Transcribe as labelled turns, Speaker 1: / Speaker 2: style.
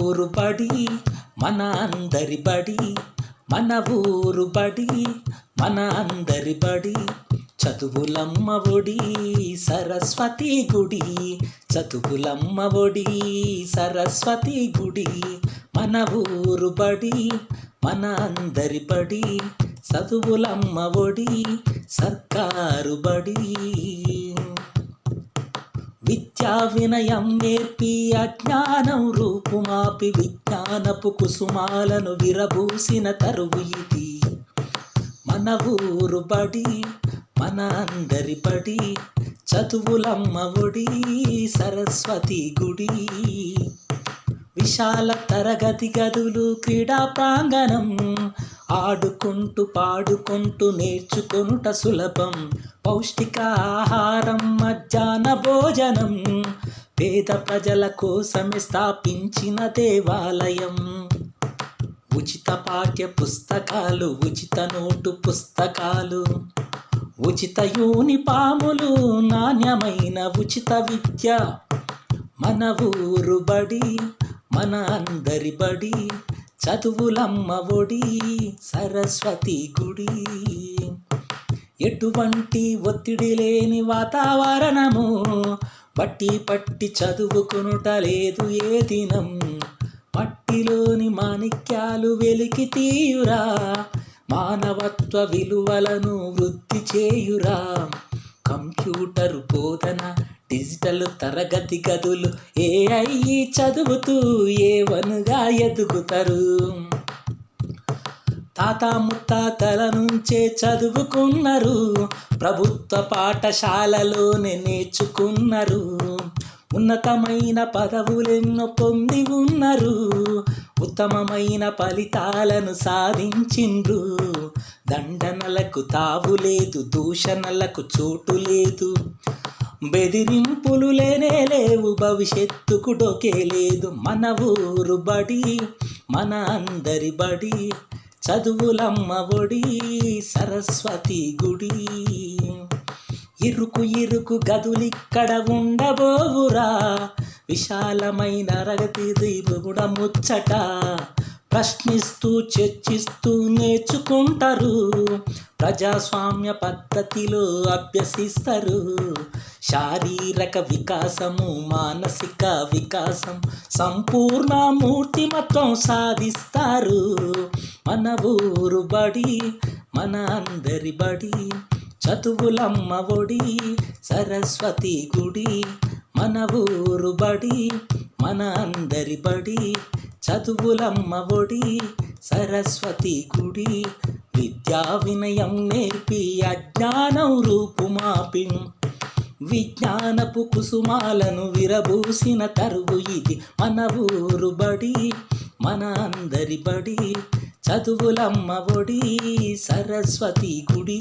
Speaker 1: ఊరు బడి మన అందరి బడి, మన ఊరు బడి మన అందరి బడి. చదువులమ్మ ఒడి సరస్వతి గుడి, చదువులమ్మ ఒడి సరస్వతి గుడి. మన ఊరు బడి మన అందరి బడి, చదువులమ్మ ఒడి సర్కారు బడి. విద్యా వినయం నేర్పి అజ్ఞానం రూపుమాపి విజ్ఞానపు కుసుమాలను విరబూసిన తరువు ఇది. మన ఊరు బడి మన అందరి బడి, చదువులమ్మ ఒడి సరస్వతి గుడి. విశాల తరగతి గదులు క్రీడా ప్రాంగణం, ఆడుకుంటూ పాడుకుంటూ నేర్చుకొనుట సులభం. పౌష్టిక ఆహారం మధ్యాహ్న భోజనం, పేద ప్రజల కోసమే స్థాపించిన దేవాలయం. ఉచిత పాఠ్య పుస్తకాలు, ఉచిత నోటు పుస్తకాలు, ఉచిత యూనిఫాములు, నాణ్యమైన ఉచిత విద్య. మన ఊరు బడి మన అందరి బడి, చదువులమ్మ ఒడి సరస్వతి గుడి. ఎటువంటి ఒత్తిడి లేని వాతావరణము, బట్టి పట్టి చదువుకునుట లేదు ఏ దినం. మట్టిలోని మాణిక్యాలు వెలికి తీయురా, మానవత్వ విలువలను వృద్ధి చేయురా. కంప్యూటర్ బోధన, డిజిటల్ తరగతి గదులు, AI చదువుతూ ఏవనుగా ఎదుగుతారు. తాత ముత్తాతల నుంచే చదువుకున్నారు, ప్రభుత్వ పాఠశాలలోనే నేర్చుకున్నారు. ఉన్నతమైన పదవులెన్నో పొంది ఉన్నారు, ఉత్తమమైన ఫలితాలను సాధించిండ్రు. దండనలకు తావు లేదు, దూషణలకు చోటు లేదు, బెదిరింపులు లేనే లేవు, భవిష్యత్తుకు డోకే లేదు. మన ఊరు బడి మన అందరి బడి, చదువులమ్మ ఒడి సరస్వతి గుడి. ఇరుకు ఇరుకు గదులిక్కడ ఉండబోవురా, విశాలమైన తరగతి కూడా ముచ్చట. ప్రశ్నిస్తూ చర్చిస్తూ నేర్చుకుంటారు, ప్రజాస్వామ్య పద్ధతిలో అభ్యసిస్తారు. శారీరక వికాసము, మానసిక వికాసం, సంపూర్ణ మూర్తిమత్వం సాధిస్తారు. మన ఊరు బడి మన అందరి బడి, చదువులమ్మ ఒడి సరస్వతి గుడి. మన ఊరు బడి మన అందరి బడి, చదువులమ్మ ఒడి సరస్వతి గుడి. విద్యా వినయం నేర్పి అజ్ఞానం రూపుమాపి విజ్ఞానపు కుసుమాలను విరబూసిన తరువు ఇది. మన ఊరు బడి మన అందరి బడి, చదువులమ్మ ఒడి సరస్వతి గుడి.